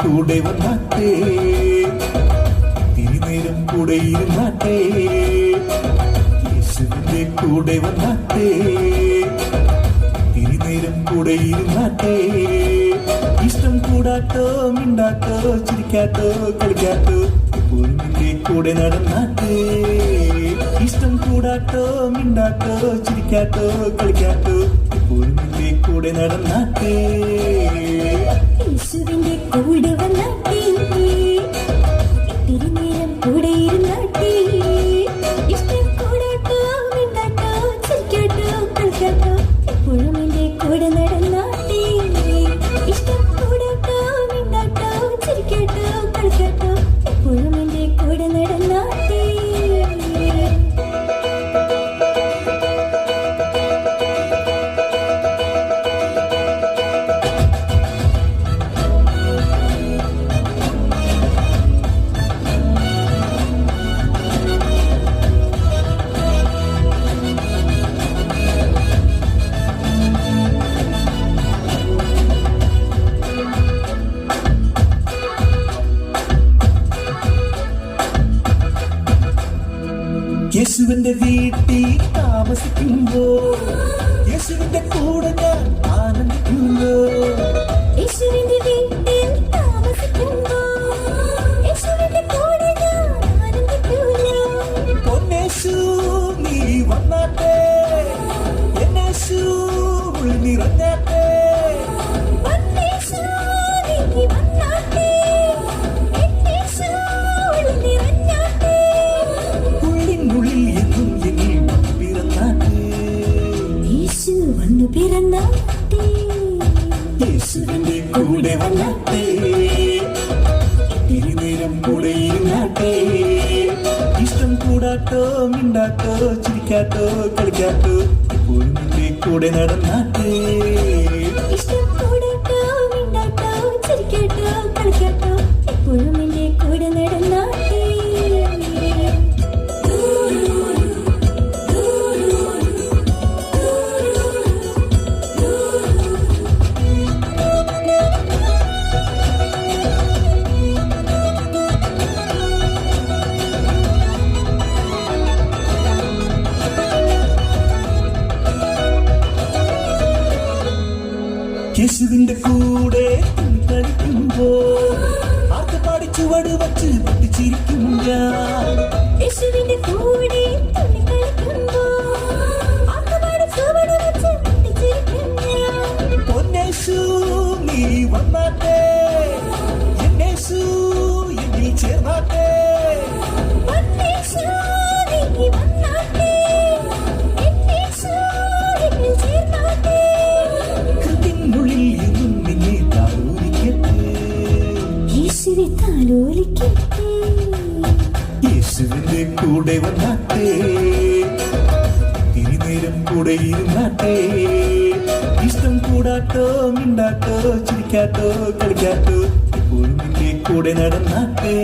കൂടെ വന്നാട്ടെ, തിരുനേരം കൂടെ ഇരുന്നാട്ടെ. യേശുവിന്റെ കൂടെ വന്നാട്ടെ, തിരുനേരം കൂടെ ഇരുന്നാട്ടെ. ഇഷ്ടം കൂടാട്ടോ, മിണ്ടാട്ടോ, ചിരിക്കാട്ടോ, കളിക്കാട്ടോ, എപ്പോഴും എന്റെ കൂടെ നടന്നാട്ടെ. ഇഷ്ടം കൂടാട്ടോ, മിണ്ടാട്ടോ, ചിരിക്കാട്ടോ, കളിക്കാട്ടോ, എപ്പോഴും എന്റെ കൂടെ നടന്നാട്ടെ. യേശുവിന്റെ കൂടെ വന്നാട്ടെ, തിരുനേരം കൂടെ ഇരുന്നാട്ടെ. ഇഷ്ടം കൂടാട്ടോ, മിണ്ടാട്ടോ, ചിരിക്കാട്ടോ, കളിക്കാട്ടോ, എപ്പോഴും എന്റെ കൂടെ നടന്നാട്ടെ. ഇഷ്ടം കൂടാട്ടോ, മിണ്ടാട്ടോ, ചിരിക്കാട്ടോ, കളിക്കാട്ടോ, എപ്പോഴും എന്റെ കൂടെ നടന്നാട്ടെ. യേശുവിന്റെ വീട്ടിൽ താമസിക്കുമ്പോ, യേശുവിന്റെ കൂടെ ഞാൻ ആനന്ദിക്കുമ്പോ. യേശുവിന്റെ വീട്ടിൽ താമസിക്കുമ്പോ, യേശുവിന്റെ കൂടെ ഞാൻ ആനന്ദിക്കുന്നു. പൊന്നേശു നീ വന്നാട്ടെ, എന്നേശു ഉള്ളിൽ നിറഞ്ഞാട്ടെ. പൊന്നേശു നീ വന്നാട്ടെ, എന്നേശു ഉള്ളിൽ നിറഞ്ഞാട്ടെ. ഉള്ളിനുള്ളിൽ എന്നും എന്നിൽ പിറന്നാട്ടെ. യേശു വന്നു പിറന്നാട്ടെ. യേശുവിന്റെ കൂടെ വന്നാട്ടെ, തിരുനേരം കൂടെ ഇരുന്നാട്ടെ. ഇഷ്ടം കൂടാട്ടോ, മിണ്ടാട്ടോ, ചിരിക്കാട്ടോ, കളിക്കാട്ടോ, എപ്പോഴും എന്റെ കൂടെ നടന്നാട്ടെ. ഇഷ്ടം കൂടാട്ടോ, മിണ്ടാട്ടോ, ചിരിക്കാട്ടോ, കളിക്കാട്ടോ, എപ്പോഴും എന്റെ കൂടെ നടന്നാട്ടെ. യേശുവിന്റെ കൂടെ കളിക്കുമ്പോ, ആർത്തപ്പാടി ചുവട് വച്ച് പൊട്ടിച്ചിരിക്കും ഞാൻ. യേശുവിന്റെ കൂടെ തുള്ളി കളിക്കുമ്പോ, ആർത്തപാടി ചുവട് വച്ച് പൊട്ടിച്ചിരിക്കും ഞാൻ. പൊന്നേശു നീ വന്നാട്ടെ, എന്നേശു എന്നിൽ ചേർന്നാട്ടെ. പൊന്നേശു നീ വന്നാട്ടെ, എന്നേശു എന്നിൽ ചേർന്നാട്ടെ. ഹൃത്തിനുള്ളിൽ എന്നും നിന്നെ താലോലിക്കട്ടെ. യേശുവെ താലോലിക്കട്ടെ. യേശുവിന്റെ കൂടെ വന്നാട്ടെ, തിരുനേരം കൂടെ ഇരുന്നാട്ടെ. ഇഷ്ടം കൂടാട്ടോ, മിണ്ടാട്ടോ, ചിരിക്കാട്ടോ, കളിക്കാട്ടോ, എപ്പോഴും എന്റെ കൂടെ നടന്നാട്ടെ.